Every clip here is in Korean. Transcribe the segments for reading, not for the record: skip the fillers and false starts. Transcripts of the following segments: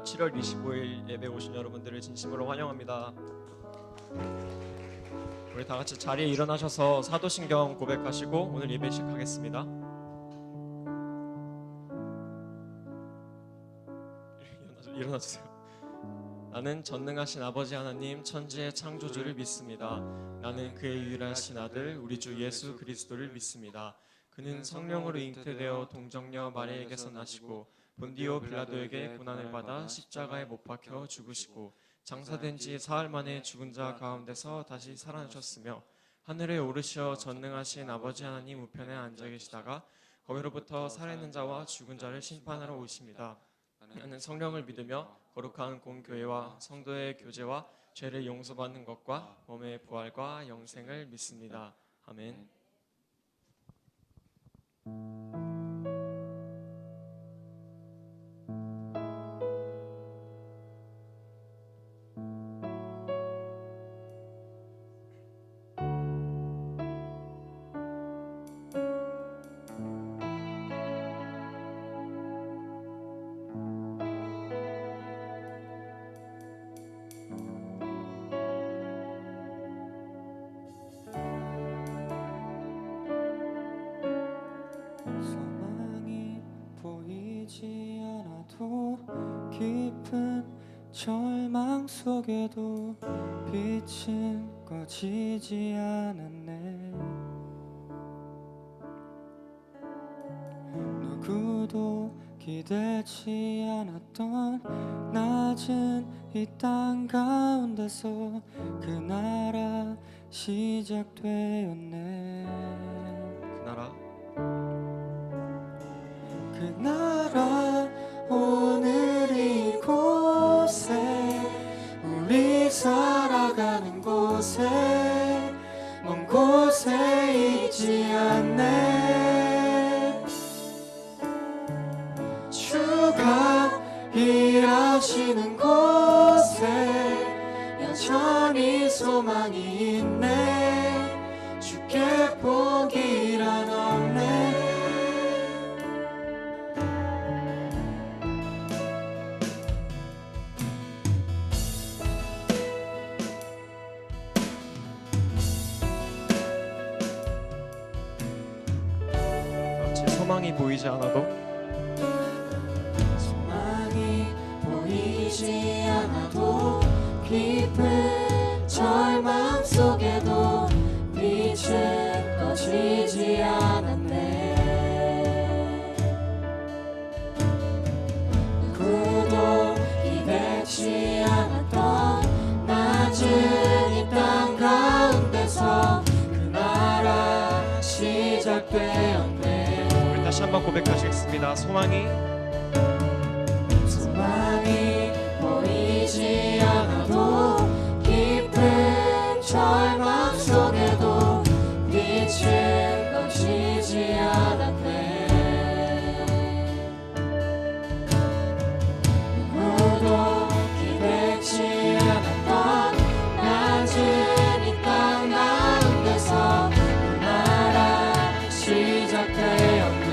7월 25일 예배 오신 여러분들을 진심으로 환영합니다. 우리 다 같이 자리에 일어나셔서 사도신경 고백하시고 오늘 예배 시작하겠습니다. 일어나주세요. 나는 전능하신 아버지 하나님 천지의 창조주를 믿습니다. 나는 그의 유일하신 아들 우리 주 예수 그리스도를 믿습니다. 그는 성령으로 잉태되어 동정녀 마리아에게서 나시고 본디오 빌라도에게 고난을 받아 십자가에 못 박혀 죽으시고 장사된 지 사흘 만에 죽은 자 가운데서 다시 살아나셨으며 하늘에 오르시어 전능하신 아버지 하나님 우편에 앉아 계시다가 거기로부터 살아있는 자와 죽은 자를 심판하러 오십니다. 나는 성령을 믿으며 거룩한 공교회와 성도의 교제와 죄를 용서받는 것과 몸의 부활과 영생을 믿습니다. 아멘. 깊은 절망 속에도 빛은 꺼지지 않았네. 누구도 기대치 않았던 낮은 이 땅 가운데서 그 나라 시작되었네. 그 나라 오늘 이곳에 우리 살아가는 곳에 먼 곳에 있지 않네. 주가 일하시는 곳에 여전히 소망이 있네. 주께 포기란 없네. 소망이 보이지 않아도 깊은 절망 속에도 빛은 꺼지지 않았네. 누구도 기대치 않았던 낮은 이 땅 가운데서 그 나라 시작되었네. 우리 다시 한번 고백하시겠습니다. 소망이 보이지 않아도 깊은 절망 속에도 빛은 꺼지지 않았네. 누구도 기대치 않았던 낮은 이 땅 가운데서 그 나라 시작되었네.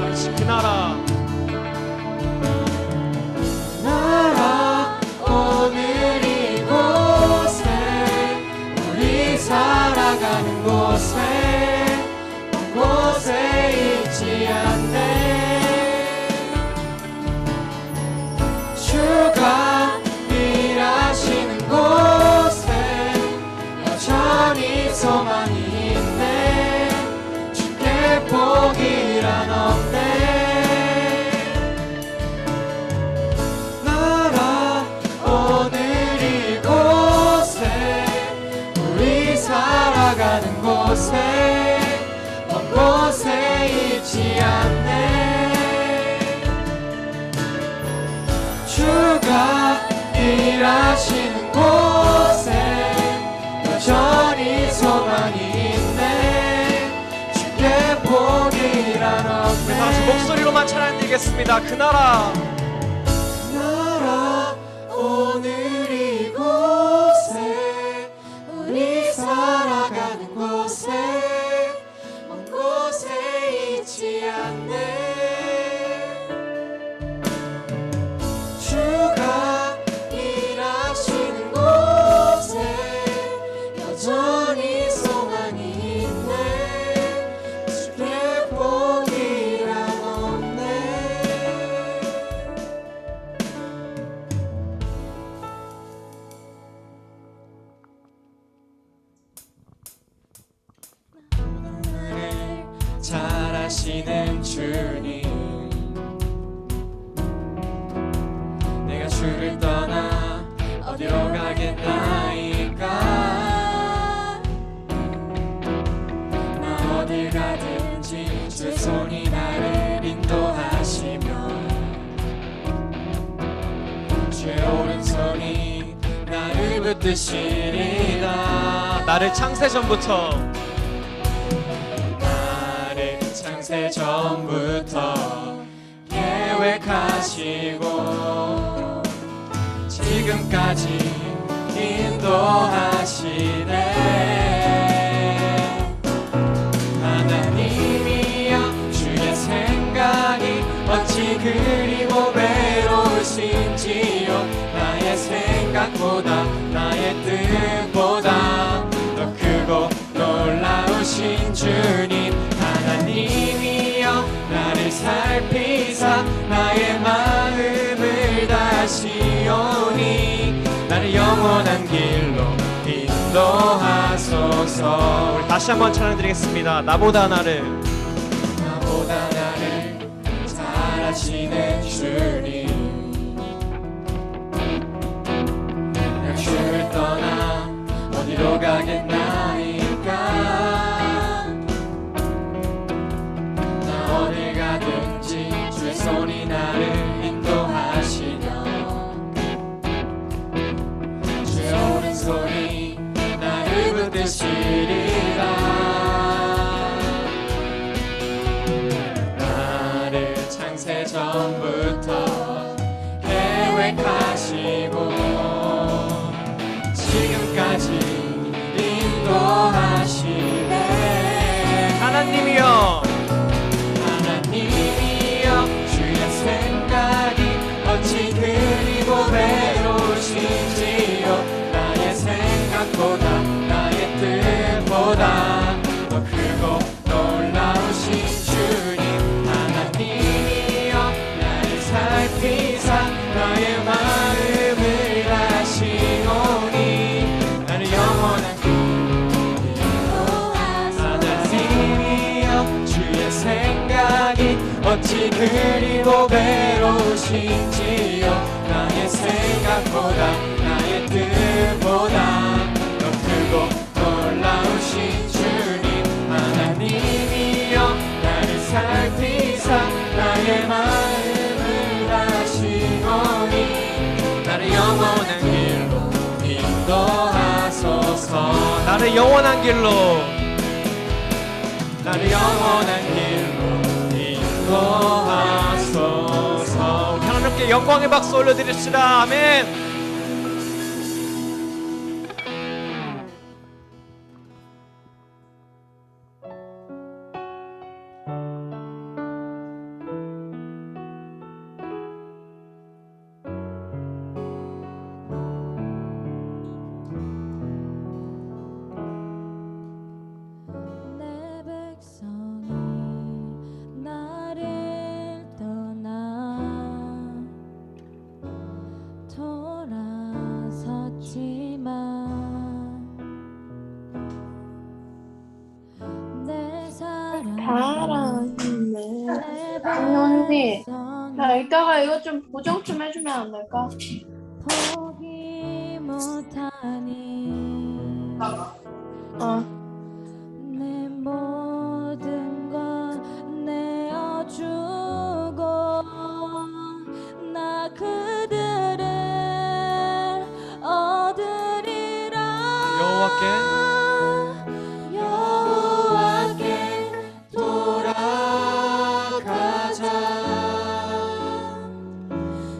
다시 그 나라 살아가는 곳에 먼 곳에 있지 않네. 주가 일하시는 곳에 여전히 소망이 있네. 주께 포기란 없네. 나라 오늘 이곳에 살아가는 곳에 먼 곳에 있지 않네. 주가 일하시는 곳에 여전히 소망이 있네. 주께 포기란 없네. 다시 목소리로만 찬양 드리겠습니다. 그 나라 오늘 이곳에 우리 살아가는 곳에 먼 곳에 있지 않네. 주가 붙드시리라. 나를 창세 전부터 나를 창세 전부터 계획하시고 지금까지 인도하시네. 하나님이여 주의 생각이 어찌 그리고 외로우신지요. 나의 생각보다 나의 뜻보다 더 크고 놀라우신 주님. 하나님이여 나를 살피사 나의 마음을 다시오니 나를 영원한 길로 인도하소서. 우리 다시 한번 찬양드리겠습니다. 나보다 나를 잘 아시는 주님. 나 주를 떠나 어디로 가겠나이까. 나 어딜 가든지 주의 손이 나를 인도하시며 주의 오른손이 나를 붙드시리라. 나를 창세 전부터 계획하시고 지금까지 인도하시네. 하나님이여 하나님이여 주의 생각이 어찌 그리고 외로우신지요. 나의 생각보다 나의 뜻보다 더 크고 놀라우신 주님. 하나님이여 나를 살피사 나의 마음을 다시오니 나를 영원한 하나님이여 주의 생각이 어찌 그리고 외로우신지요. 나의 생각보다 나의 뜻보다 더 크고 놀라우신 주님. 하나님이여 나를 살피사 나의 마음을 다시오니 나를 영원한 길로 인도하소서. 나를 영원한 길로 나를 영원한 길로 인도하소서. 우리 하나님께 영광의 박수 올려드립시다. 아멘. 내 백성이 나를 떠나 돌아섰지만 내 사랑 내 언니, 백성이 나 이따가 이거 좀 보정 좀 해주면 안 될까? 포기 못하니 내 모든 것 내어주고 나 그들을 얻으리라. 여호와께 돌아가자.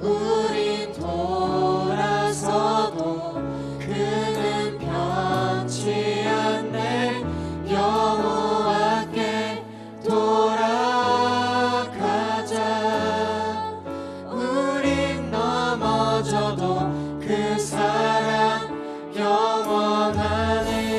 우린 돌아서도 그는 변치 않네. 여호와께 돌아가자. 우린 넘어져도 그 사랑 영원하네.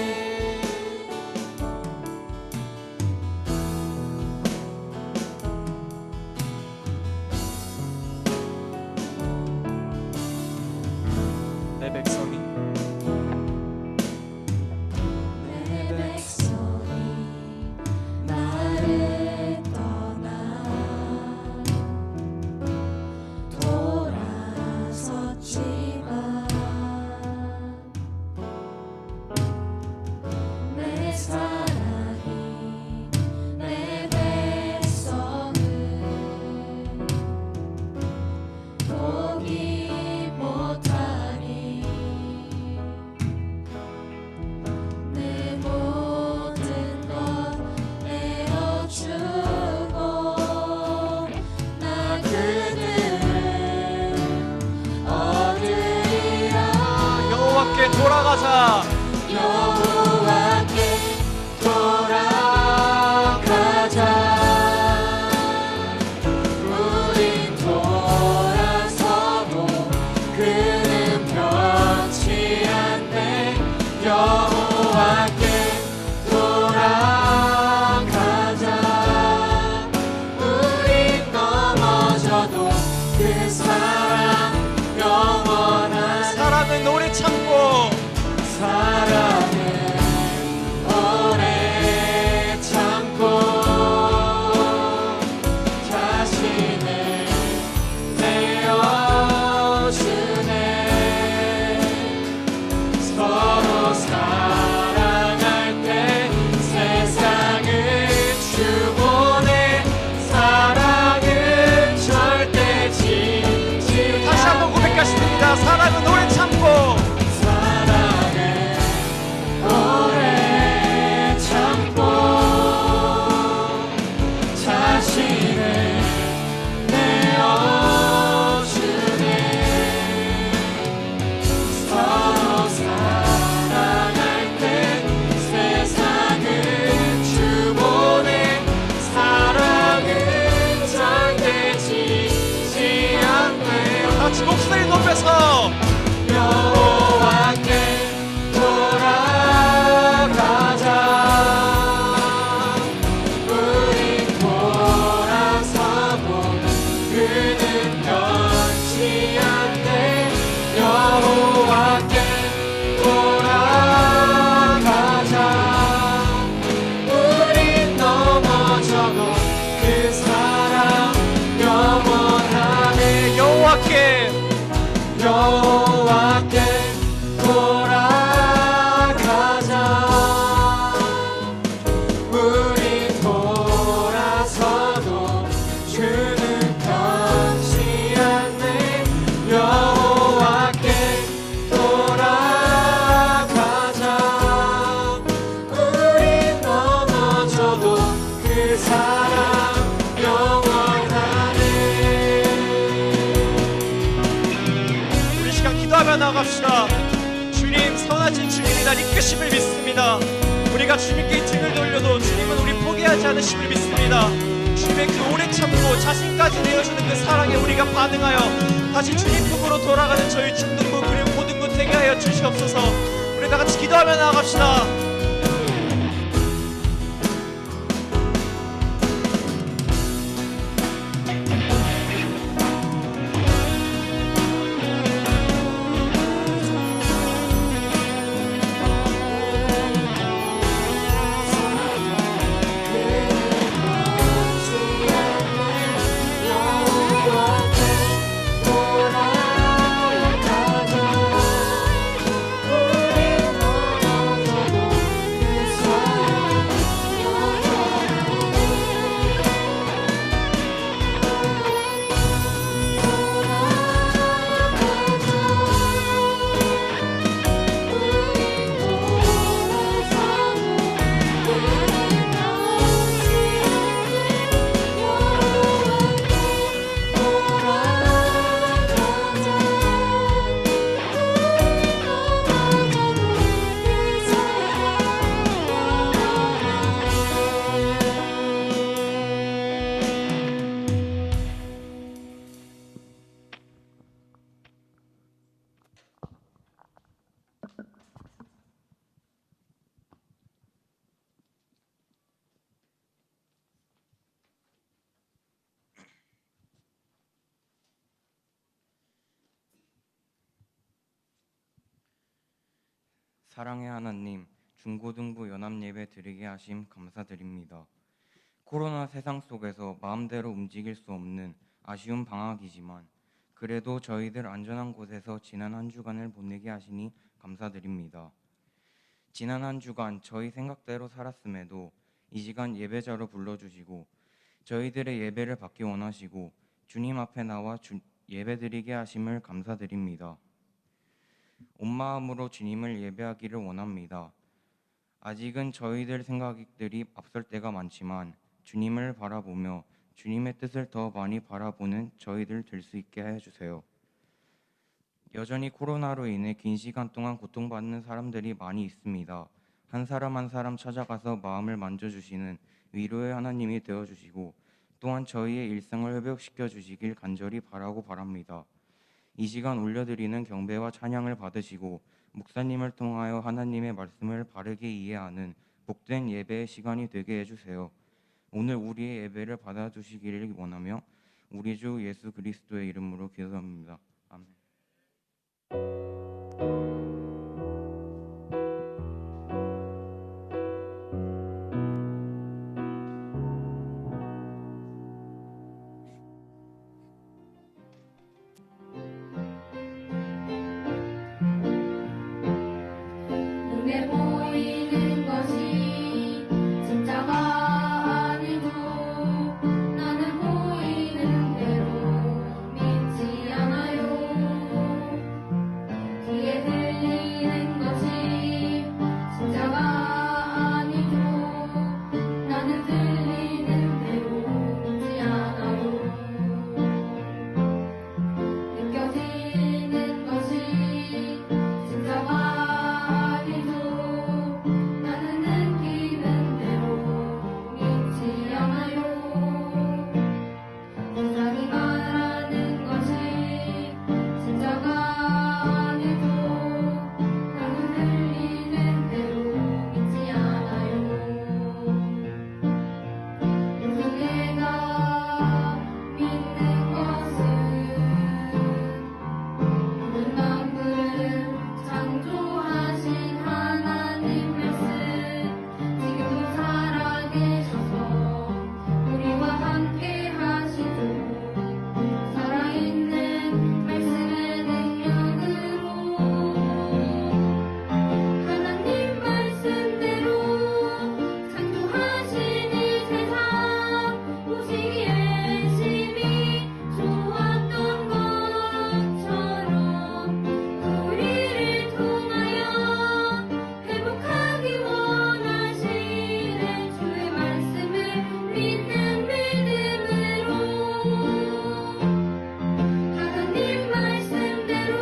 돌아가자. 여호와께 돌아가자. 우린 돌아서도 그는 변치 않네. 여호와께 돌아가자. 우린 넘어져도 그 사랑 영원한 사랑은 오래 참고 사랑은 오래 참고 자신을 내어주네. 서로 사랑할 때 세상을 주보내. 사랑은 절대 지지 다시 한번 고백하십니다. 사랑은 오래 참고 사랑은 오래 참고 자신을 내어주네. 서로 사랑할 때 세상을 주보내. 사랑은 절대 지지 않네. 같이 목소리 높여서 여호와께 돌아가자. 우린 돌아서고 그는 변치 않네. 여호와께 돌아가자. 우린 넘어져도 그 사랑 영원하네. 여호와께 여호와께 돌아가자. 우리 돌아서도 주는 변치 않네. 여호와께 돌아가자. 우리 넘어져도 그 사랑 영원하네. 우리 시간 기도하며 나갑시다. 주님, 선하신 주님이 날 이끄심을 믿습니다. 우리가 주님께 등을 돌려도 주님은 우리 포기하지 않으심을 믿습니다. 주님의 그 오래 참고 자신까지 내어주는 그 사랑에 우리가 반응하여 다시 주님 품으로 돌아가는 저희 중등부 그리고 고등부 되게 하여 주시옵소서. 우리 다 같이 기도하며 나갑시다. 사랑의 하나님, 중고등부 연합예배 드리게 하심 감사드립니다. 코로나 세상 속에서 마음대로 움직일 수 없는 아쉬운 방학이지만 그래도 저희들 안전한 곳에서 지난 한 주간을 보내게 하시니 감사드립니다. 지난 한 주간 저희 생각대로 살았음에도 이 시간 예배자로 불러주시고 저희들의 예배를 받기 원하시고 주님 앞에 나와 예배드리게 하심을 감사드립니다. 온 마음으로 주님을 예배하기를 원합니다. 아직은 저희들 생각들이 앞설 때가 많지만 주님을 바라보며 주님의 뜻을 더 많이 바라보는 저희들 될 수 있게 해주세요. 여전히 코로나로 인해 긴 시간 동안 고통받는 사람들이 많이 있습니다. 한 사람 한 사람 찾아가서 마음을 만져주시는 위로의 하나님이 되어주시고 또한 저희의 일상을 회복시켜 주시길 간절히 바라고 바랍니다. 이 시간 올려드리는 경배와 찬양을 받으시고 목사님을 통하여 하나님의 말씀을 바르게 이해하는 복된 예배의 시간이 되게 해주세요. 오늘 우리의 예배를 받아주시기를 원하며 우리 주 예수 그리스도의 이름으로 기도합니다. 아멘. 눈에 보이는 것이 진짜가 아니고 나는 보이는 대로 믿지 않아요. 귀에 들리는 것이 진짜가 아니고 나는 들리는 대로 믿지 않아요. 느껴지는 것이 진짜가 나는 느끼는 대로 믿지 않아요. 세상이 말하는 것이 진짜가 아니고 나는 들리는 대로 믿지 않아요. 요즘 내가 믿는 것은 모든 만물을 창조하신 하나님 말씀 지금도 살아계셔서 우리와 함께 하시고 살아있는 말씀의 능력으로 하나님 말씀대로 창조하신 이 세상 보시기에 심히 좋았던 것처럼 우리를 통하여 회복하기 원하시네. 주의 말씀을 믿는 믿음으로 하나님 말씀대로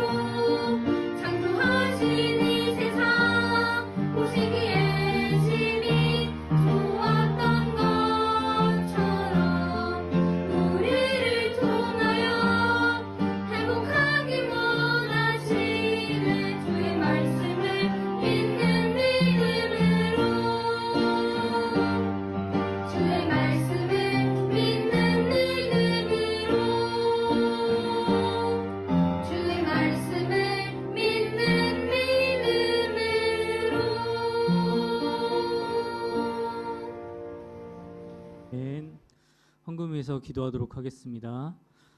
창조하신 이 세상 보시기에 심히 좋았던 것처럼 우리를 통하여 회복하기 원하시네. 주의 말씀을 믿는 믿음으로 주의 말씀을 믿는 믿음으로 주의 말씀을 믿는 믿음으로 아멘. 헌금에서 기도하도록 하겠습니다.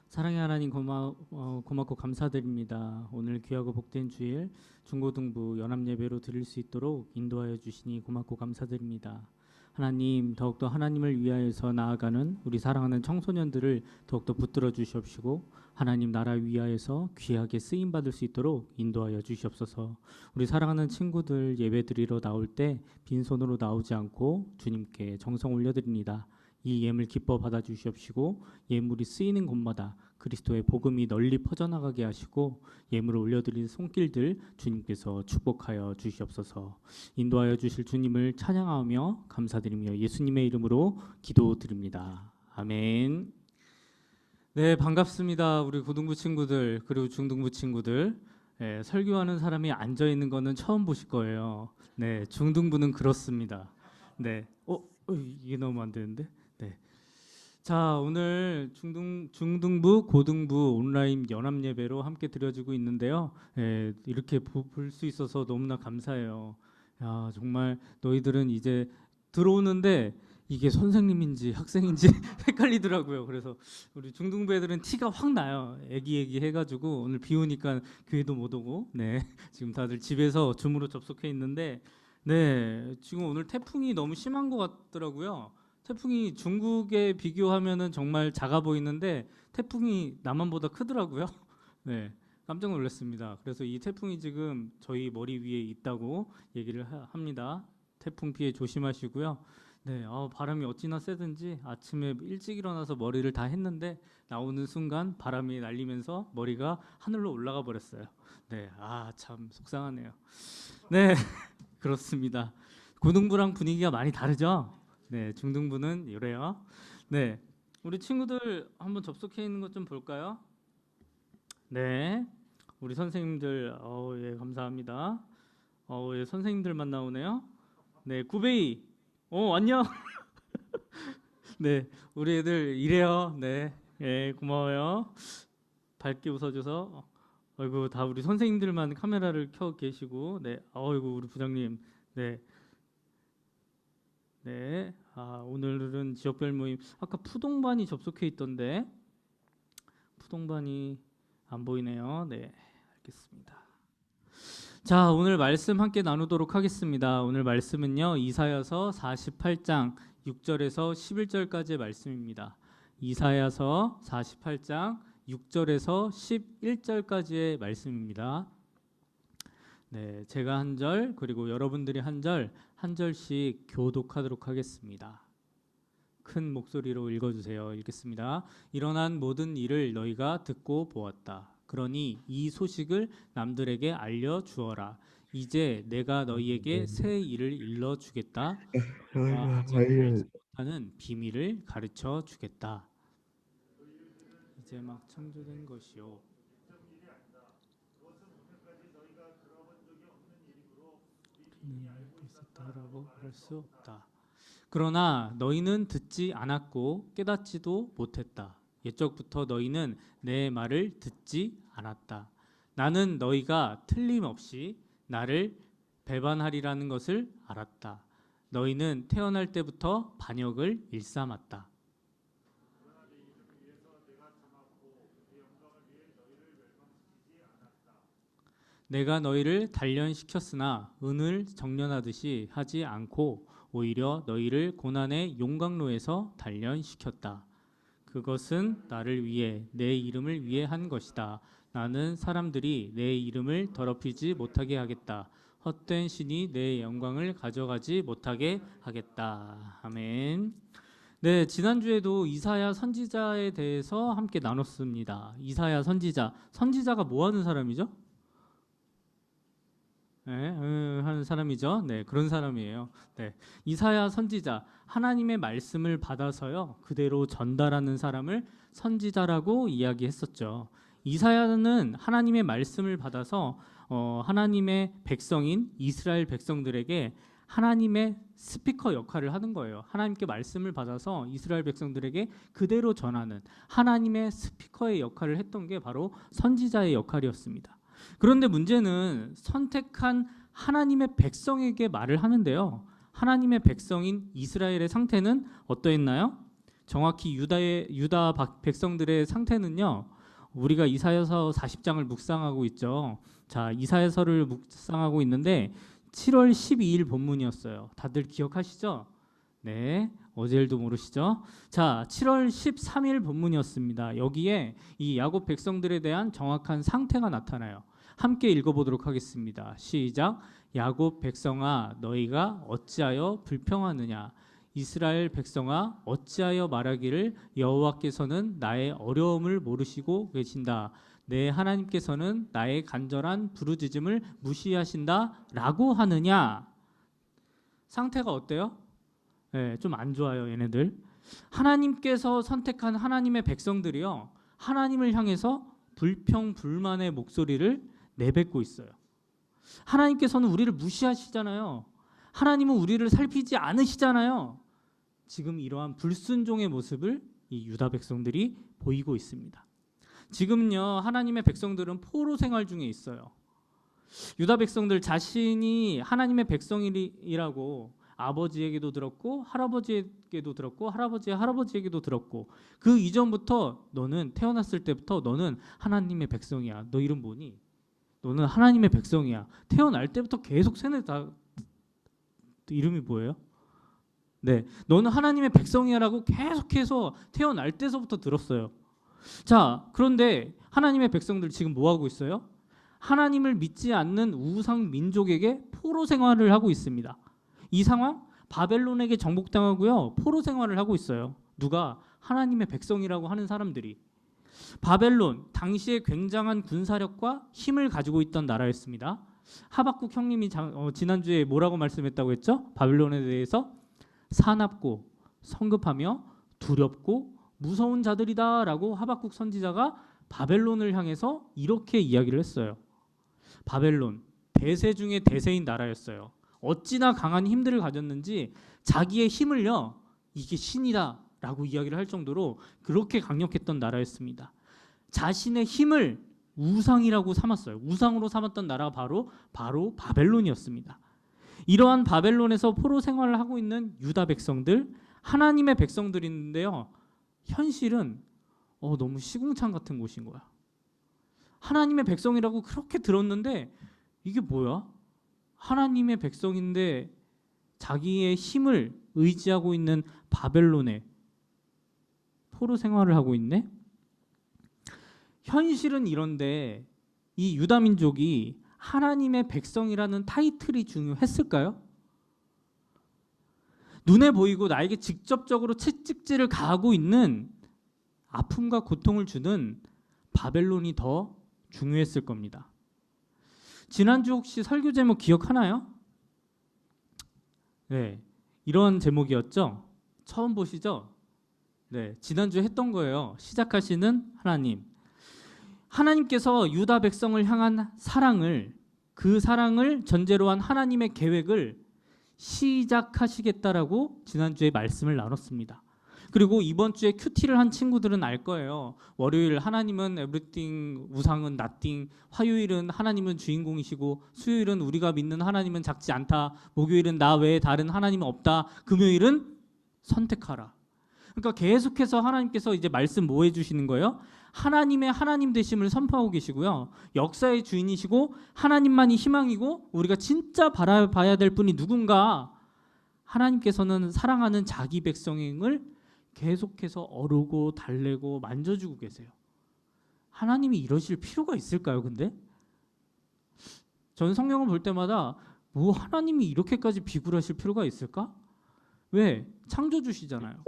사랑의 하나님 고맙고 감사드립니다. 오늘 귀하고 복된 주일 중고등부 연합예배로 드릴 수 있도록 인도하여 주시니 고맙고 감사드립니다. 하나님 더욱더 하나님을 위하여서 나아가는 우리 사랑하는 청소년들을 더욱더 붙들어 주시옵시고 하나님 나라 위하여서 귀하게 쓰임 받을 수 있도록 인도하여 주시옵소서. 우리 사랑하는 친구들 예배드리러 나올 때 빈손으로 나오지 않고 주님께 정성 올려드립니다. 이 예물 기뻐 받아 주시옵시고 예물이 쓰이는 곳마다 그리스도의 복음이 널리 퍼져나가게 하시고 예물을 올려드린 손길들 주님께서 축복하여 주시옵소서. 인도하여 주실 주님을 찬양하며 감사드리며 예수님의 이름으로 기도드립니다. 아멘. 네, 반갑습니다. 우리 고등부 친구들 그리고 중등부 친구들. 설교하는 사람이 앉아 있는 거는 처음 보실 거예요. 네, 중등부는 그렇습니다. 네, 이게 너무 안 되는데. 네. 자, 오늘 중등부, 고등부 온라인 연합 예배로 함께 드려지고 있는데요. 이렇게 볼 수 있어서 너무나 감사해요. 야, 정말 너희들은 이제 들어오는데 이게 선생님인지 학생인지 헷갈리더라고요. 그래서 우리 중등부 애들은 티가 확 나요. 애기 해가지고 오늘 비 오니까 교회도 못 오고, 네, 지금 다들 집에서 줌으로 접속해 있는데, 네, 지금 오늘 태풍이 너무 심한 것 같더라고요. 태풍이 중국에 비교하면은 정말 작아 보이는데 태풍이 남한보다 크더라고요. 네, 깜짝 놀랐습니다. 그래서 이 태풍이 지금 저희 머리 위에 있다고 얘기를 합니다. 태풍 피해 조심하시고요. 네, 바람이 어찌나 세든지 아침에 일찍 일어나서 머리를 다 했는데 나오는 순간 바람이 날리면서 머리가 하늘로 올라가 버렸어요. 네, 참 속상하네요. 네, 그렇습니다. 고등부랑 분위기가 많이 다르죠? 네, 중등부는 이래요. 네, 우리 친구들 한번 접속해 있는 것 좀 볼까요? 네, 우리 선생님들, 예, 감사합니다. 예, 선생님들만 나오네요. 네, 구베이, 안녕. 네, 우리 애들 이래요. 네, 예, 고마워요. 밝게 웃어줘서. 아이고, 다 우리 선생님들만 카메라를 켜 계시고, 네, 아이고 우리 부장님, 네, 네, 오늘은 지역별 모임. 아까 푸동반이 접속해 있던데, 푸동반이 안 보이네요. 네, 알겠습니다. 자, 오늘 말씀 함께 나누도록 하겠습니다. 오늘 말씀은요, 이사야서 48장 6절에서 11절까지의 말씀입니다. 이사야서 48장 6절에서 11절까지의 말씀입니다. 네, 제가 한 절, 그리고 여러분들이 한 절, 한 절씩 교독하도록 하겠습니다. 큰 목소리로 읽어주세요. 읽겠습니다. 일어난 모든 일을 너희가 듣고 보았다. 그러니 이 소식을 남들에게 알려주어라. 이제 내가 너희에게 새 일을 일러주겠다. 너희가 아직 알지 못하는 비밀을 가르쳐 주겠다. 이제 막 창조된 것이요. 있었다라고 할 수 없다. 그러나 너희는 듣지 않았고 깨닫지도 못했다. 옛적부터 너희는 내 말을 듣지 않았다. 나는 너희가 틀림없이 나를 배반하리라는 것을 알았다. 너희는 태어날 때부터 반역을 일삼았다. 내가 너희를 단련시켰으나 은을 정련하듯이 하지 않고 오히려 너희를 고난의 용광로에서 단련시켰다. 그것은 나를 위해 내 이름을 위해 한 것이다. 나는 사람들이 내 이름을 더럽히지 못하게 하겠다. 헛된 신이 내 영광을 가져가지 못하게 하겠다. 아멘. 네, 지난주에도 이사야 선지자에 대해서 함께 나눴습니다. 이사야 선지자가 뭐 하는 사람이죠? 네, 하는 사람이죠. 네, 그런 사람이에요. 네, 이사야 선지자, 하나님의 말씀을 받아서요 그대로 전달하는 사람을 선지자라고 이야기했었죠. 이사야는 하나님의 말씀을 받아서 하나님의 백성인 이스라엘 백성들에게 하나님의 스피커 역할을 하는 거예요. 하나님께 말씀을 받아서 이스라엘 백성들에게 그대로 전하는 하나님의 스피커의 역할을 했던 게 바로 선지자의 역할이었습니다. 그런데 문제는 선택한 하나님의 백성에게 말을 하는데요. 하나님의 백성인 이스라엘의 상태는 어떠했나요? 정확히 유다 백성들의 상태는요. 우리가 이사야서 40장을 묵상하고 있죠. 자, 이사야서를 묵상하고 있는데 7월 12일 본문이었어요. 다들 기억하시죠? 네, 어제일도 모르시죠? 자, 7월 13일 본문이었습니다. 여기에 이 야곱 백성들에 대한 정확한 상태가 나타나요. 함께 읽어보도록 하겠습니다. 시작. 야곱 백성아, 너희가 어찌하여 불평하느냐? 이스라엘 백성아, 어찌하여 말하기를 여호와께서는 나의 어려움을 모르시고 계신다. 내 하나님께서는 나의 간절한 부르짖음을 무시하신다라고 하느냐? 상태가 어때요? 네, 좀 안 좋아요, 얘네들. 하나님께서 선택한 하나님의 백성들이요, 하나님을 향해서 불평 불만의 목소리를 내뱉고 있어요. 하나님께서는 우리를 무시하시잖아요. 하나님은 우리를 살피지 않으시잖아요. 지금 이러한 불순종의 모습을 이 유다 백성들이 보이고 있습니다. 지금요, 하나님의 백성들은 포로 생활 중에 있어요. 유다 백성들 자신이 하나님의 백성이라고 아버지에게도 들었고 할아버지에게도 들었고 할아버지의 할아버지에게도 들었고, 그 이전부터 너는 태어났을 때부터 너는 하나님의 백성이야. 너 이름 뭐니? 너는 하나님의 백성이야. 태어날 때부터 계속 세뇌 다. 이름이 뭐예요? 네, 너는 하나님의 백성이야라고 계속해서 태어날 때서부터 들었어요. 자, 그런데 하나님의 백성들 지금 뭐 하고 있어요? 하나님을 믿지 않는 우상 민족에게 포로 생활을 하고 있습니다. 이 상황 바벨론에게 정복당하고요. 포로 생활을 하고 있어요. 누가? 하나님의 백성이라고 하는 사람들이. 바벨론 당시에 굉장한 군사력과 힘을 가지고 있던 나라였습니다. 하박국 형님이 지난주에 뭐라고 말씀했다고 했죠? 바벨론에 대해서 사납고 성급하며 두렵고 무서운 자들이다라고 하박국 선지자가 바벨론을 향해서 이렇게 이야기를 했어요. 바벨론 대세 중에 대세인 나라였어요. 어찌나 강한 힘들을 가졌는지 자기의 힘을요, 이게 신이다 라고 이야기를 할 정도로 그렇게 강력했던 나라였습니다. 자신의 힘을 우상이라고 삼았어요. 우상으로 삼았던 나라가 바로 바벨론이었습니다. 이러한 바벨론에서 포로 생활을 하고 있는 유다 백성들, 하나님의 백성들인데요, 현실은 너무 시궁창 같은 곳인 거야. 하나님의 백성이라고 그렇게 들었는데 이게 뭐야? 하나님의 백성인데 자기의 힘을 의지하고 있는 바벨론에 포로 생활을 하고 있네? 현실은 이런데 이 유다 민족이 하나님의 백성이라는 타이틀이 중요했을까요? 눈에 보이고 나에게 직접적으로 채찍질을 가하고 있는 아픔과 고통을 주는 바벨론이 더 중요했을 겁니다. 지난주 혹시 설교 제목 기억하나요? 네, 이런 제목이었죠. 처음 보시죠? 네, 지난주에 했던 거예요. 시작하시는 하나님. 하나님께서 유다 백성을 향한 사랑을, 그 사랑을 전제로 한 하나님의 계획을 시작하시겠다라고 지난주에 말씀을 나눴습니다. 그리고 이번 주에 큐티를 한 친구들은 알 거예요. 월요일 하나님은 에브리띵, 우상은 나띵, 화요일은 하나님은 주인공이시고, 수요일은 우리가 믿는 하나님은 작지 않다, 목요일은 나 외에 다른 하나님은 없다, 금요일은 선택하라. 그러니까 계속해서 하나님께서 이제 말씀 뭐 해주시는 거예요? 하나님의 하나님 되심을 선포하고 계시고요. 역사의 주인이시고 하나님만이 희망이고 우리가 진짜 바라봐야 될 분이 누군가, 하나님께서는 사랑하는 자기 백성을 계속해서 어루고 달래고 만져주고 계세요. 하나님이 이러실 필요가 있을까요? 근데 전 성경을 볼 때마다 뭐 하나님이 이렇게까지 비굴하실 필요가 있을까? 왜? 창조주시잖아요.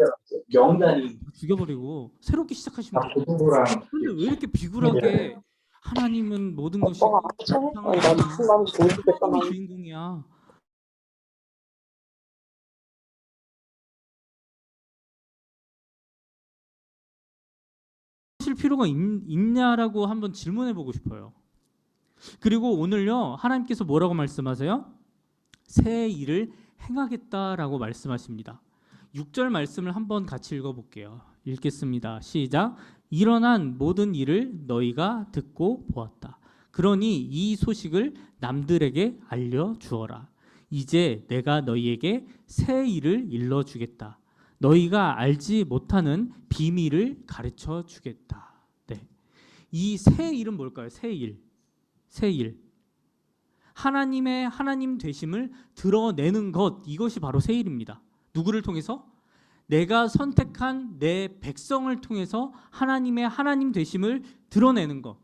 명단이 죽여버리고 새롭게 시작하시면 돼요. 고등부랑 근데 왜 이렇게 비굴하게 하나님은 모든 것이 나도 순간 보여주겠다. 하나님이 주인공이야. 하실 필요가 있냐라고 한번 질문해 보고 싶어요. 그리고 오늘요, 하나님께서 뭐라고 말씀하세요? 새 일을 행하겠다라고 말씀하십니다. 6절 말씀을 한번 같이 읽어볼게요. 읽겠습니다. 시작. 일어난 모든 일을 너희가 듣고 보았다. 그러니 이 소식을 남들에게 알려주어라. 이제 내가 너희에게 새 일을 일러주겠다. 너희가 알지 못하는 비밀을 가르쳐 주겠다. 네. 이 새 일은 뭘까요? 새 일. 새 일. 하나님의 하나님 되심을 드러내는 것, 이것이 바로 새 일입니다. 누구를 통해서? 내가 선택한 내 백성을 통해서 하나님의 하나님 되심을 드러내는 것.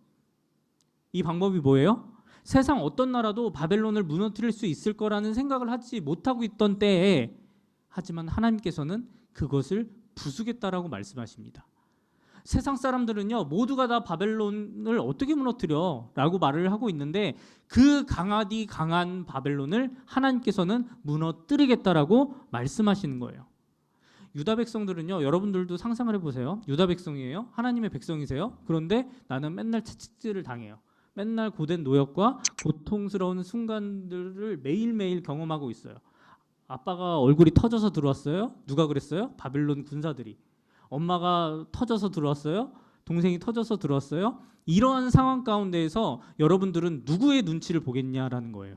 이 방법이 뭐예요? 세상 어떤 나라도 바벨론을 무너뜨릴 수 있을 거라는 생각을 하지 못하고 있던 때에, 하지만 하나님께서는 그것을 부수겠다라고 말씀하십니다. 세상 사람들은요, 모두가 다 바벨론을 어떻게 무너뜨려? 라고 말을 하고 있는데, 그 강하디 강한 바벨론을 하나님께서는 무너뜨리겠다라고 말씀하시는 거예요. 유다 백성들은요, 여러분들도 상상을 해보세요. 유다 백성이에요. 하나님의 백성이세요. 그런데 나는 맨날 채찍질을 당해요. 맨날 고된 노역과 고통스러운 순간들을 매일매일 경험하고 있어요. 아빠가 얼굴이 터져서 들어왔어요. 누가 그랬어요? 바벨론 군사들이. 엄마가 터져서 들어왔어요. 동생이 터져서 들어왔어요. 이러한 상황 가운데에서 여러분들은 누구의 눈치를 보겠냐라는 거예요.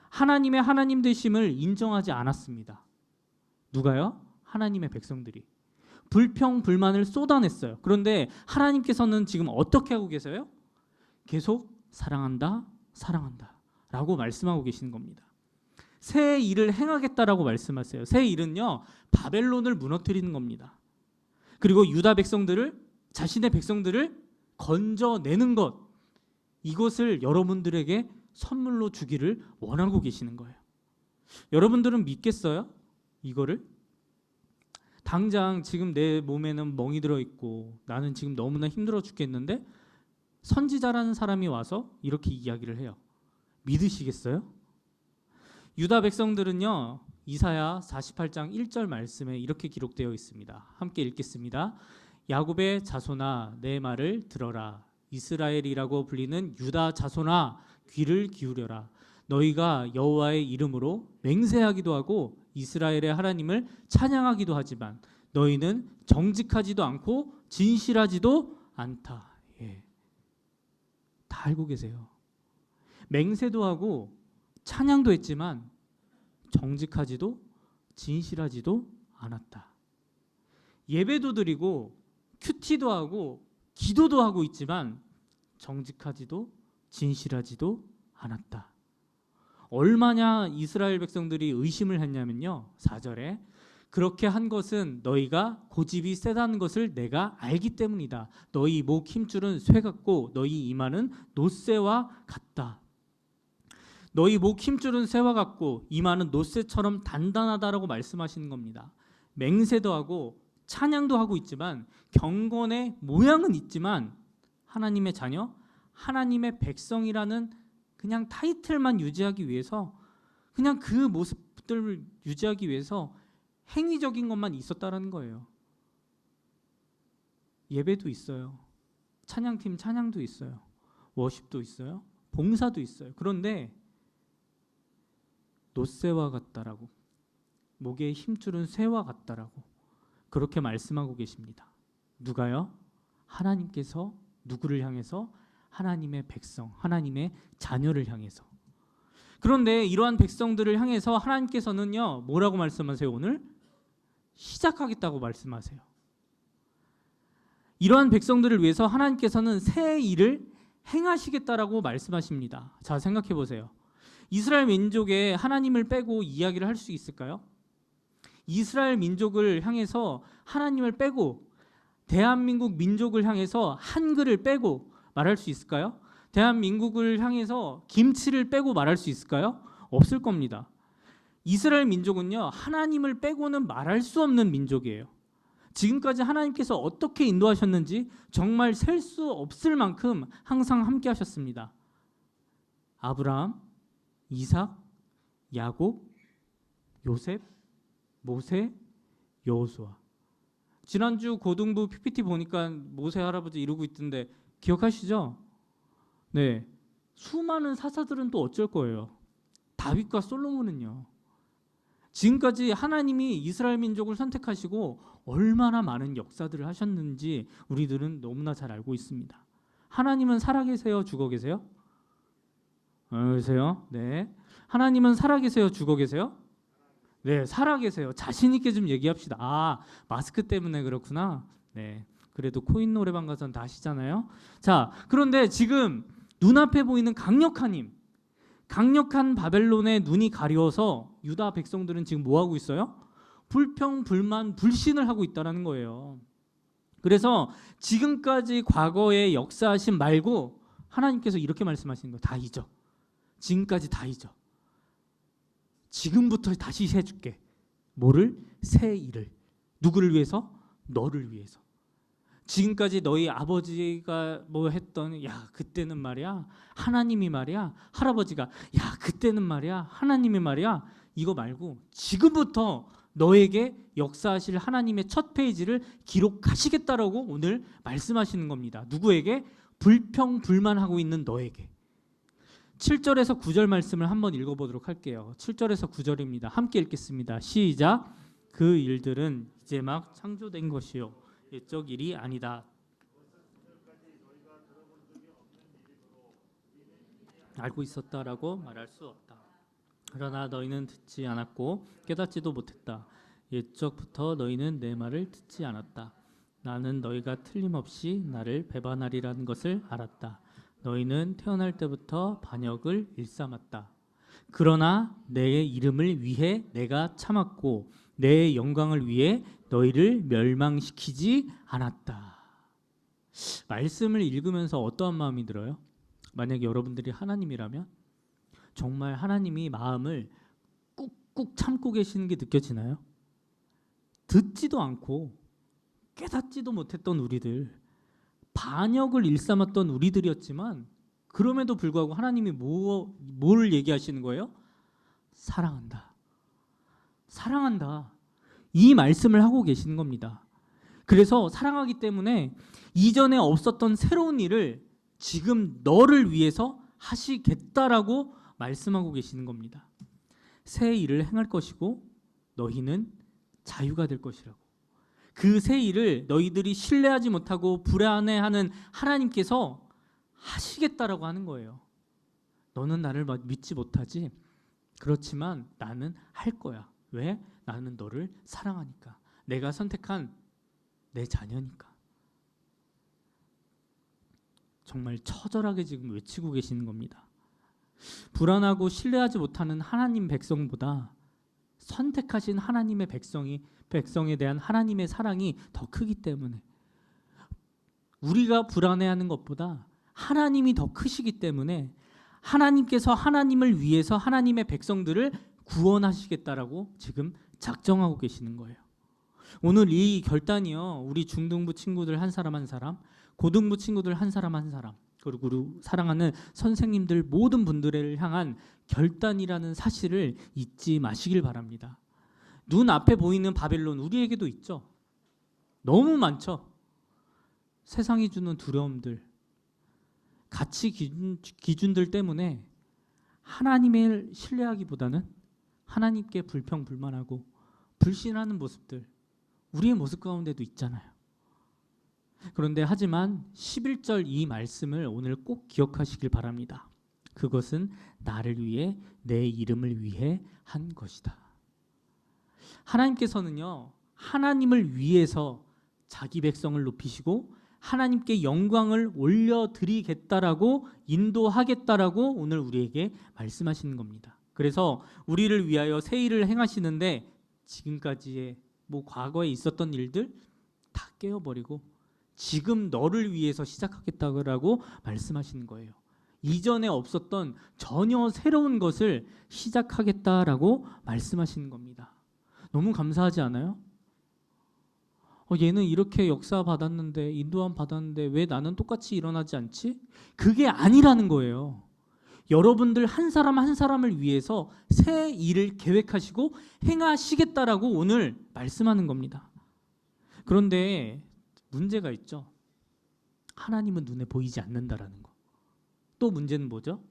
하나님의 하나님 되심을 인정하지 않았습니다. 누가요? 하나님의 백성들이. 불평, 불만을 쏟아냈어요. 그런데 하나님께서는 지금 어떻게 하고 계세요? 계속 사랑한다, 사랑한다 라고 말씀하고 계시는 겁니다. 새 일을 행하겠다라고 말씀하세요. 새 일은요, 바벨론을 무너뜨리는 겁니다. 그리고 유다 백성들을, 자신의 백성들을 건져내는 것, 이것을 여러분들에게 선물로 주기를 원하고 계시는 거예요. 여러분들은 믿겠어요? 이거를? 당장 지금 내 몸에는 멍이 들어 있고 나는 지금 너무나 힘들어 죽겠는데 선지자라는 사람이 와서 이렇게 이야기를 해요. 믿으시겠어요? 유다 백성들은요, 이사야 48장 1절 말씀에 이렇게 기록되어 있습니다. 함께 읽겠습니다. 야곱의 자손아, 내 말을 들어라. 이스라엘이라고 불리는 유다 자손아, 귀를 기울여라. 너희가 여호와의 이름으로 맹세하기도 하고 이스라엘의 하나님을 찬양하기도 하지만 너희는 정직하지도 않고 진실하지도 않다. 예. 다 알고 계세요. 맹세도 하고 찬양도 했지만 정직하지도 진실하지도 않았다. 예배도 드리고 큐티도 하고 기도도 하고 있지만 정직하지도 진실하지도 않았다. 얼마나 이스라엘 백성들이 의심을 했냐면요, 4절에 그렇게 한 것은 너희가 고집이 세다는 것을 내가 알기 때문이다. 너희 목 힘줄은 쇠 같고 너희 이마는 놋쇠와 같다. 너희 목 힘줄은 쇠와 같고 이마는 놋쇠처럼 단단하다라고 말씀하시는 겁니다. 맹세도 하고 찬양도 하고 있지만 경건의 모양은 있지만 하나님의 자녀, 하나님의 백성이라는 그냥 타이틀만 유지하기 위해서 그냥 그 모습들을 유지하기 위해서 행위적인 것만 있었다라는 거예요. 예배도 있어요. 찬양팀 찬양도 있어요. 워십도 있어요. 봉사도 있어요. 그런데 놋쇠와 같다라고, 목의 힘줄은 쇠와 같다라고 그렇게 말씀하고 계십니다. 누가요? 하나님께서 누구를 향해서? 하나님의 백성, 하나님의 자녀를 향해서. 그런데 이러한 백성들을 향해서 하나님께서는요, 뭐라고 말씀하세요? 오늘 시작하겠다고 말씀하세요. 이러한 백성들을 위해서 하나님께서는 새 일을 행하시겠다라고 말씀하십니다. 자, 생각해 보세요. 이스라엘 민족에 하나님을 빼고 이야기를 할 수 있을까요? 이스라엘 민족을 향해서 하나님을 빼고 대한민국 민족을 향해서 한글을 빼고 말할 수 있을까요? 대한민국을 향해서 김치를 빼고 말할 수 있을까요? 없을 겁니다. 이스라엘 민족은요, 하나님을 빼고는 말할 수 없는 민족이에요. 지금까지 하나님께서 어떻게 인도하셨는지 정말 셀 수 없을 만큼 항상 함께 하셨습니다. 아브라함, 이삭, 야곱, 요셉, 모세, 여호수아. 지난주 고등부 PPT 보니까 모세 할아버지 이러고 있던데 기억하시죠? 네, 수많은 사사들은 또 어쩔 거예요. 다윗과 솔로몬은요. 지금까지 하나님이 이스라엘 민족을 선택하시고 얼마나 많은 역사들을 하셨는지 우리들은 너무나 잘 알고 있습니다. 하나님은 살아계세요? 죽어계세요? 계세요? 네. 하나님은 살아계세요? 죽어계세요? 네, 살아계세요. 자신 있게 좀 얘기합시다. 아, 마스크 때문에 그렇구나. 네. 그래도 코인 노래방 가서는 다 하시잖아요. 자, 그런데 지금 눈앞에 보이는 강력한 힘, 강력한 바벨론의 눈이 가려워서 유다 백성들은 지금 뭐 하고 있어요? 불평, 불만, 불신을 하고 있다는 거예요. 그래서 지금까지 과거의 역사하심 말고 하나님께서 이렇게 말씀하시는 거예요. 다 잊어. 지금까지 다 잊어. 지금부터 다시 해줄게. 뭐를? 새 일을. 누구를 위해서? 너를 위해서. 지금까지 너희 아버지가 뭐 했던, 야 그때는 말이야 하나님이 말이야, 할아버지가 야 그때는 말이야 하나님이 말이야, 이거 말고 지금부터 너에게 역사하실 하나님의 첫 페이지를 기록하시겠다라고 오늘 말씀하시는 겁니다. 누구에게? 불평불만하고 있는 너에게. 7절에서 9절 말씀을 한번 읽어보도록 할게요. 7절에서 9절입니다. 함께 읽겠습니다. 시작. 그 일들은 이제 막 창조된 것이요 옛적 일이 아니다. 알고 있었다라고 말할 수 없다. 그러나 너희는 듣지 않았고 깨닫지도 못했다. 옛적부터 너희는 내 말을 듣지 않았다. 나는 너희가 틀림없이 나를 배반하리라는 것을 알았다. 너희는 태어날 때부터 반역을 일삼았다. 그러나 내 이름을 위해 내가 참았고 내 영광을 위해 너희를 멸망시키지 않았다. 말씀을 읽으면서 어떠한 마음이 들어요? 만약에 여러분들이 하나님이라면 정말 하나님이 마음을 꾹 참고 계시는 게 느껴지나요? 듣지도 않고 깨닫지도 못했던 우리들, 반역을 일삼았던 우리들이었지만 그럼에도 불구하고 하나님이 뭘 얘기하시는 거예요? 사랑한다. 사랑한다. 이 말씀을 하고 계시는 겁니다. 그래서 사랑하기 때문에 이전에 없었던 새로운 일을 지금 너를 위해서 하시겠다라고 말씀하고 계시는 겁니다. 새 일을 행할 것이고 너희는 자유가 될 것이라고. 그 새 일을 너희들이 신뢰하지 못하고 불안해하는 하나님께서 하시겠다라고 하는 거예요. 너는 나를 믿지 못하지? 그렇지만 나는 할 거야. 왜? 나는 너를 사랑하니까. 내가 선택한 내 자녀니까. 정말 처절하게 지금 외치고 계시는 겁니다. 불안하고 신뢰하지 못하는 하나님 백성보다 선택하신 하나님의 백성에 대한 하나님의 사랑이 더 크기 때문에, 우리가 불안해하는 것보다 하나님이 더 크시기 때문에 하나님께서 하나님을 위해서 하나님의 백성들을 구원하시겠다라고 지금 작정하고 계시는 거예요. 오늘 이 결단이요, 우리 중등부 친구들 한 사람 한 사람, 고등부 친구들 한 사람 한 사람, 그리고 우리 사랑하는 선생님들 모든 분들을 향한 결단이라는 사실을 잊지 마시길 바랍니다. 눈앞에 보이는 바벨론 우리에게도 있죠. 너무 많죠. 세상이 주는 두려움들, 가치 기준들 때문에 하나님을 신뢰하기보다는 하나님께 불평불만하고 불신하는 모습들 우리의 모습 가운데도 있잖아요. 그런데 하지만 11절 이 말씀을 오늘 꼭 기억하시길 바랍니다. 그것은 나를 위해, 내 이름을 위해 한 것이다. 하나님께서는요, 하나님을 위해서 자기 백성을 높이시고 하나님께 영광을 올려드리겠다라고, 인도하겠다라고 오늘 우리에게 말씀하시는 겁니다. 그래서 우리를 위하여 새 일을 행하시는데 지금까지의 과거에 있었던 일들 다 깨어버리고 지금 너를 위해서 시작하겠다고 말씀하시는 거예요. 이전에 없었던 전혀 새로운 것을 시작하겠다라고 말씀하시는 겁니다. 너무 감사하지 않아요? 얘는 이렇게 역사 받았는데, 인도함 받았는데 왜 나는 똑같이 일어나지 않지? 그게 아니라는 거예요. 여러분들 한 사람 한 사람을 위해서 새 일을 계획하시고 행하시겠다라고 오늘 말씀하는 겁니다. 그런데 문제가 있죠. 하나님은 눈에 보이지 않는다라는 거. 또 문제는 뭐죠?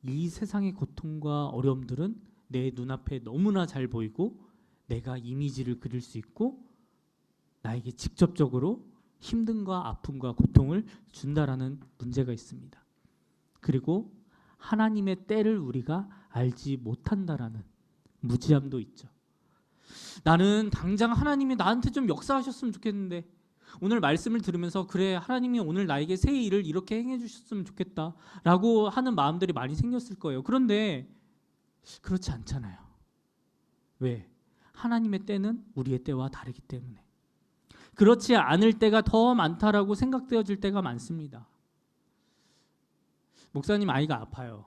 이 세상의 고통과 어려움들은 내 눈앞에 너무나 잘 보이고 내가 이미지를 그릴 수 있고 나에게 직접적으로 힘듦과 아픔과 고통을 준다라는 문제가 있습니다. 그리고 하나님의 때를 우리가 알지 못한다라는 무지함도 있죠. 나는 당장 하나님이 나한테 좀 역사하셨으면 좋겠는데, 오늘 말씀을 들으면서 그래, 하나님이 오늘 나에게 새 일을 이렇게 행해 주셨으면 좋겠다라고 하는 마음들이 많이 생겼을 거예요. 그런데 그렇지 않잖아요. 왜? 하나님의 때는 우리의 때와 다르기 때문에. 그렇지 않을 때가 더 많다라고 생각되어질 때가 많습니다. 목사님 아이가 아파요.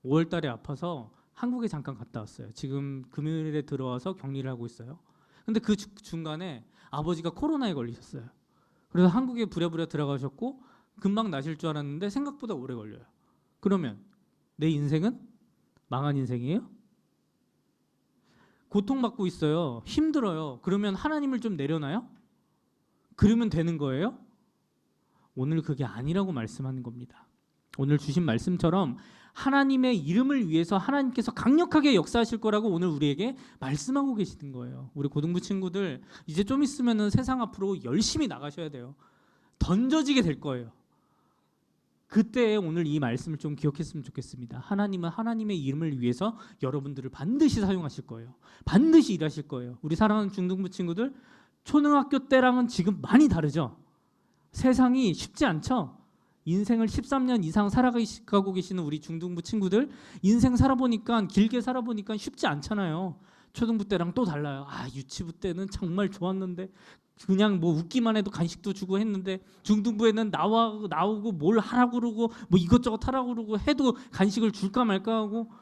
5월 달에 아파서 한국에 잠깐 갔다 왔어요. 지금 금요일에 들어와서 격리를 하고 있어요. 근데 그 중간에 아버지가 코로나에 걸리셨어요. 그래서 한국에 부랴부랴 들어가셨고 금방 나실 줄 알았는데 생각보다 오래 걸려요. 그러면 내 인생은 망한 인생이에요? 고통받고 있어요. 힘들어요. 그러면 하나님을 좀 내려놔요? 그러면 되는 거예요? 오늘 그게 아니라고 말씀하는 겁니다. 오늘 주신 말씀처럼 하나님의 이름을 위해서 하나님께서 강력하게 역사하실 거라고 오늘 우리에게 말씀하고 계시는 거예요. 우리 고등부 친구들 이제 좀 있으면 세상 앞으로 열심히 나가셔야 돼요. 던져지게 될 거예요. 그때 오늘 이 말씀을 좀 기억했으면 좋겠습니다. 하나님은 하나님의 이름을 위해서 여러분들을 반드시 사용하실 거예요. 반드시 일하실 거예요. 우리 사랑하는 중등부 친구들, 초등학교 때랑은 지금 많이 다르죠? 세상이 쉽지 않죠? 인생을 13년 이상 살아가고 계시는 우리 중등부 친구들, 인생 살아보니까, 길게 살아보니까 쉽지 않잖아요. 초등부 때랑 또 달라요. 유치부 때는 정말 좋았는데 그냥 웃기만 해도 간식도 주고 했는데, 중등부에는 나오고 뭘 하라고 그러고 이것저것 하라고 그러고 해도 간식을 줄까 말까 하고,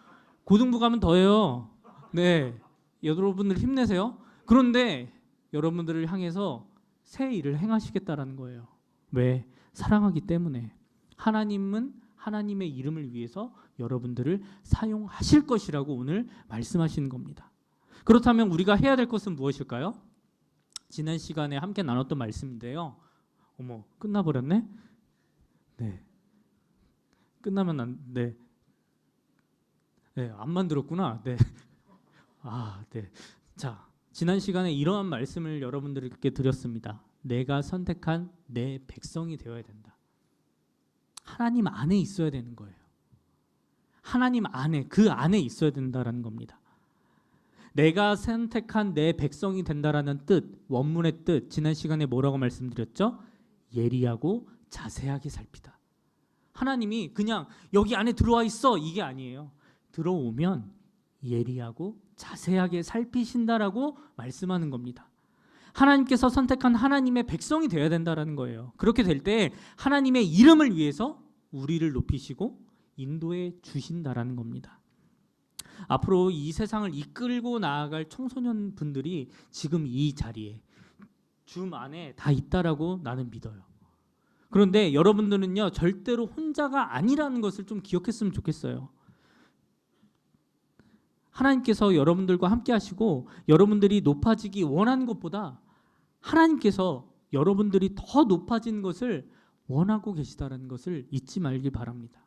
고등부 가면 더해요. 네, 여러분들 힘내세요. 그런데 여러분들을 향해서 새 일을 행하시겠다라는 거예요. 왜? 사랑하기 때문에. 하나님은 하나님의 이름을 위해서 여러분들을 사용하실 것이라고 오늘 말씀하시는 겁니다. 그렇다면 우리가 해야 될 것은 무엇일까요? 지난 시간에 함께 나눴던 말씀인데요. 어머, 끝나버렸네? 네. 끝나면 안, 네. 네, 안 만들었구나. 네. 아, 네. 자, 지난 시간에 이러한 말씀을 여러분들께 드렸습니다. 내가 선택한 내 백성이 되어야 된다. 하나님 안에 있어야 되는 거예요. 하나님 안에, 그 안에 있어야 된다라는 겁니다. 내가 선택한 내 백성이 된다라는 뜻, 원문의 뜻, 지난 시간에 뭐라고 말씀드렸죠? 예리하고 자세하게 살피다. 하나님이 그냥 여기 안에 들어와 있어 이게 아니에요. 들어오면 예리하고 자세하게 살피신다라고 말씀하는 겁니다. 하나님께서 선택한 하나님의 백성이 되어야 된다라는 거예요. 그렇게 될 때 하나님의 이름을 위해서 우리를 높이시고 인도해 주신다라는 겁니다. 앞으로 이 세상을 이끌고 나아갈 청소년 분들이 지금 이 자리에 줌 안에 다 있다라고 나는 믿어요. 그런데 여러분들은요, 절대로 혼자가 아니라는 것을 좀 기억했으면 좋겠어요. 하나님께서 여러분들과 함께 하시고 여러분들이 높아지기 원하는 것보다 하나님께서 여러분들이 더 높아진 것을 원하고 계시다는 것을 잊지 말길 바랍니다.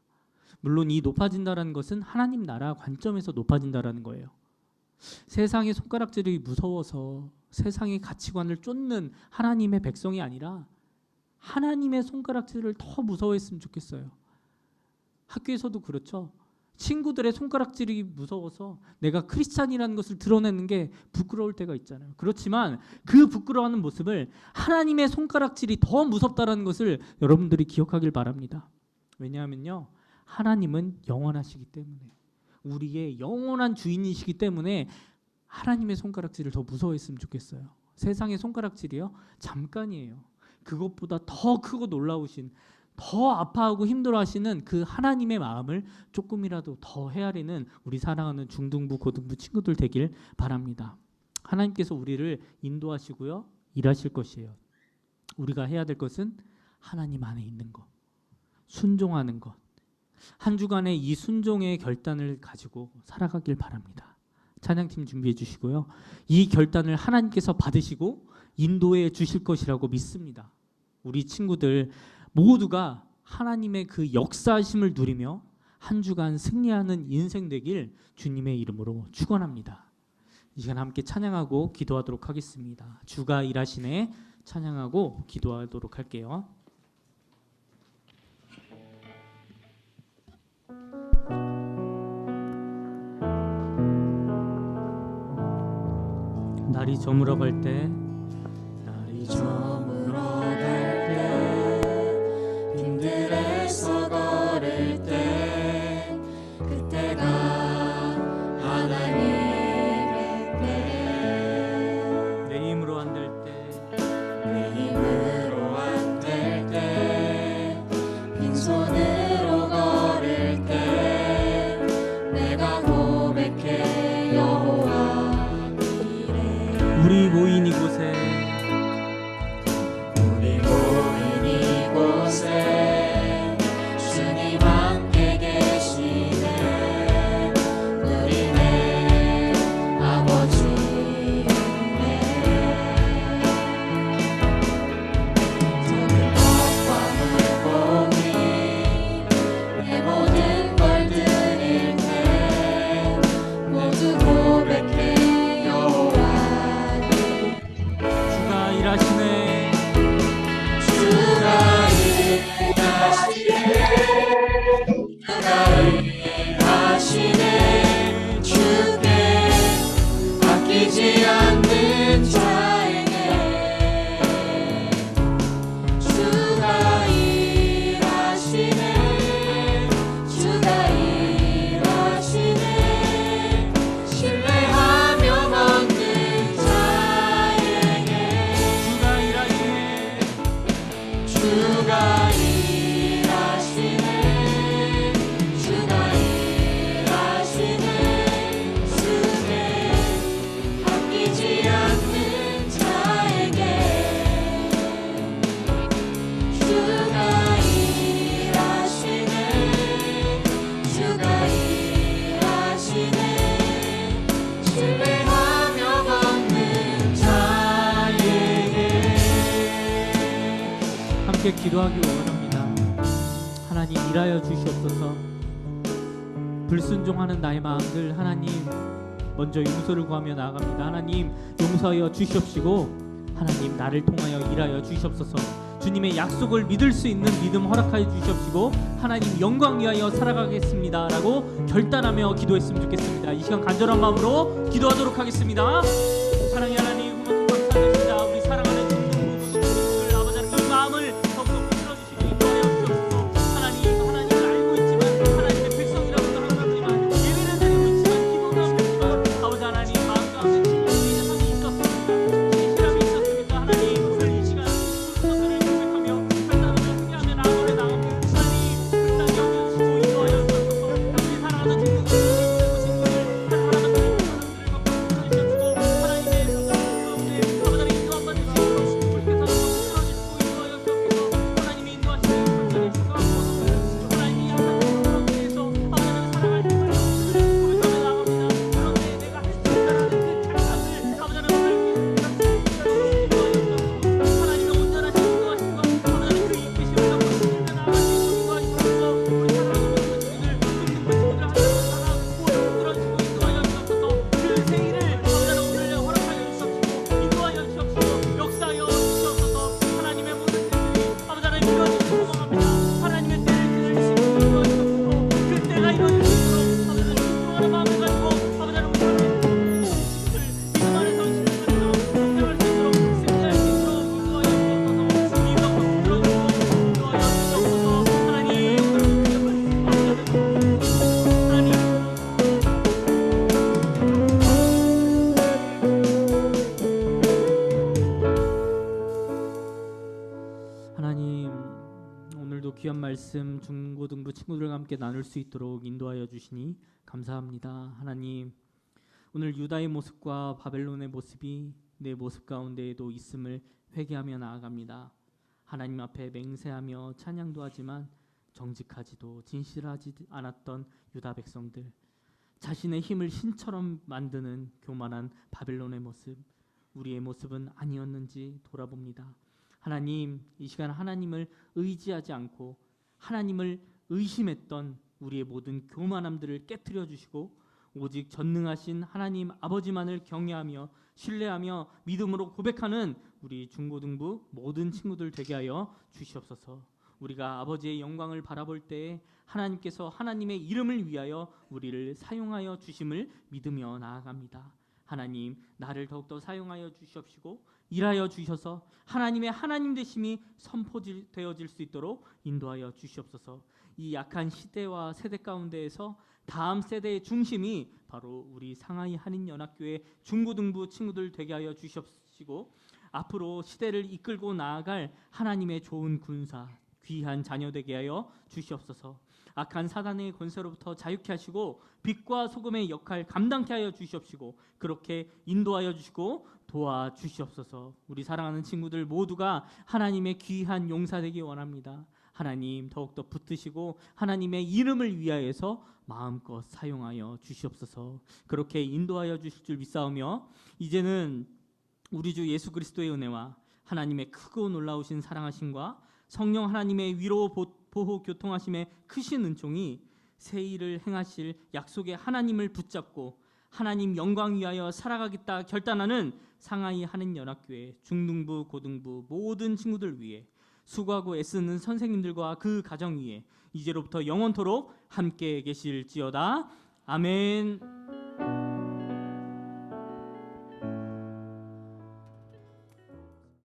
물론 이 높아진다는 것은 하나님 나라 관점에서 높아진다는 거예요. 세상의 손가락질이 무서워서 세상의 가치관을 쫓는 하나님의 백성이 아니라 하나님의 손가락질을 더 무서워했으면 좋겠어요. 학교에서도 그렇죠. 친구들의 손가락질이 무서워서 내가 크리스찬이라는 것을 드러내는 게 부끄러울 때가 있잖아요. 그렇지만 그 부끄러워하는 모습을 하나님의 손가락질이 더 무섭다는 것을 여러분들이 기억하길 바랍니다. 왜냐하면요, 하나님은 영원하시기 때문에, 우리의 영원한 주인이시기 때문에 하나님의 손가락질을 더 무서워했으면 좋겠어요. 세상의 손가락질이요, 잠깐이에요. 그것보다 더 크고 놀라우신, 더 아파하고 힘들어하시는 그 하나님의 마음을 조금이라도 더 헤아리는 우리 사랑하는 중등부, 고등부 친구들 되길 바랍니다. 하나님께서 우리를 인도하시고요, 일하실 것이에요. 우리가 해야 될 것은 하나님 안에 있는 것, 순종하는 것. 한 주간의 이 순종의 결단을 가지고 살아가길 바랍니다. 찬양팀 준비해 주시고요. 이 결단을 하나님께서 받으시고 인도해 주실 것이라고 믿습니다. 우리 친구들 모두가 하나님의 그 역사하심을 누리며 한 주간 승리하는 인생 되길 주님의 이름으로 축원합니다. 이 시간 함께 찬양하고 기도하도록 하겠습니다. 주가 일하시네 찬양하고 기도하도록 할게요. 날이 저물어 갈 때, 날이 저물어 갈 때, 빈들에서 걸을 때, 그때가 하나님의 때, 내 힘으로 안 될 때, 내 힘으로 안 될 때, 빈손으로 걸을 때, 내가 고백해 여호와 이래. 우리 모인 이곳에 함께 기도하기 원합니다. 하나님 일하여 주시옵소서. 불순종하는 나의 마음들 하나님 먼저 용서를 구하며 나아갑니다. 하나님 용서하여 주시옵시고 하나님 나를 통하여 일하여 주시옵소서. 주님의 약속을 믿을 수 있는 믿음 허락하여 주시옵시고 하나님 영광 위하여 살아가겠습니다 라고 결단하며 기도했으면 좋겠습니다. 이 시간 간절한 마음으로 기도하도록 하겠습니다. 사랑의 하나님 감사드립니다. 우리 사랑하는 중동부들 아버지 하나님 이 마음을 더욱더 붙들어주시고 인도하여 주옵소서. 하나님을 알고 있지만 하나님의 백성이라고도 하지만 예배는 드리고 있지만 기도는 하고 있지만 아버지 하나님 마음 가운데 충분히 예상이 있었습니다. 신실함이 있었습니다. 하나님 오늘 이 시간 그것들을 고백하며 결단을 회개하며 나아가며 나아갑니다. 하나님 불쌍히 여겨주시고 인도하여 주옵소서. 우리 사랑하는 중동부 친구들 하나님의 사람들과 붙들어주시고 하나님의 가운데 아버지 하나님 인도한 받으시고 불께서 붙들어주시고 인도하여 주옵소서. 하나님이 인도하시는 불쌍히 주가하고 하나님이 하나님 가운데에서 아버지 하나님 사랑할 힘을 고백하며 나아갑니다. 그런데 내가 할 수 있다라는 그 착각을 아버지 하나님 하나님의 온전하신 인도하심과 아버지 하나님 그 이끄심을 잡고 신실하게 나아갈 수 있도록 인도하시옵소서. 우리 사랑하는 모든 친구들 하나님 붙들어주시고 인도하여 주옵소서. 그 세일을 아버지 하나님 오늘 허락하여 주시옵시고 인도하여 주시옵시고 역사하여 주시옵소서. 하나님의 모든 일들이 아버지 하나님 이루어지길 소망합니다. 하나님의 때를 기다리시고 인도하여 주옵소서. 그 때가 이루어질 수 있도록 아버지 하나님 순종하는 마음을 가지고 아버지 하나님 우리 하나님 친구들 믿음 안에서 신실하게 성장할 수 있도록 승리할 수 있도록 인도하여 주옵소서. 믿음 붙들어주시고 인도하여 주옵소서. 하나님 하나님 오늘도 귀한 말씀 중고등부 친구들과 함께 나눌 수 있도록 인도하여 주시니 감사합니다. 하나님 오늘 유다의 모습과 바벨론의 모습이 내 모습 가운데에도 있음을 회개하며 나아갑니다. 하나님 앞에 맹세하며 찬양도 하지만 정직하지도 진실하지 않았던 유다 백성들, 자신의 힘을 신처럼 만드는 교만한 바벨론의 모습, 우리의 모습은 아니었는지 돌아봅니다. 하나님 이 시간 하나님을 의지하지 않고 하나님을 의심했던 우리의 모든 교만함들을 깨트려 주시고 오직 전능하신 하나님 아버지만을 경외하며 신뢰하며 믿음으로 고백하는 우리 중고등부 모든 친구들 되게 하여 주시옵소서. 우리가 아버지의 영광을 바라볼 때에 하나님께서 하나님의 이름을 위하여 우리를 사용하여 주심을 믿으며 나아갑니다. 하나님 나를 더욱더 사용하여 주시옵시고 일하여 주셔서 하나님의 하나님 되심이 선포되어질 수 있도록 인도하여 주시옵소서. 이 약한 시대와 세대 가운데에서 다음 세대의 중심이 바로 우리 상하이 한인연합교회 중고등부 친구들 되게 하여 주시옵시고 앞으로 시대를 이끌고 나아갈 하나님의 좋은 군사 귀한 자녀 되게 하여 주시옵소서. 악한 사단의 권세로부터 자유케 하시고 빛과 소금의 역할 감당케 하여 주시옵시고 그렇게 인도하여 주시고 도와주시옵소서. 우리 사랑하는 친구들 모두가 하나님의 귀한 용사 되기 원합니다. 하나님 더욱더 붙드시고 하나님의 이름을 위하여서 마음껏 사용하여 주시옵소서. 그렇게 인도하여 주실 줄 믿사오며 이제는 우리 주 예수 그리스도의 은혜와 하나님의 크고 놀라우신 사랑하심과 성령 하나님의 위로 보호 교통하심의 크신 은총이 새 일을 행하실 약속의 하나님을 붙잡고 하나님 영광 위하여 살아가겠다 결단하는 상하이 한인연합교회 중등부 고등부 모든 친구들 위해 수고하고 애쓰는 선생님들과 그 가정 위에 이제로부터 영원토록 함께 계실지어다. 아멘.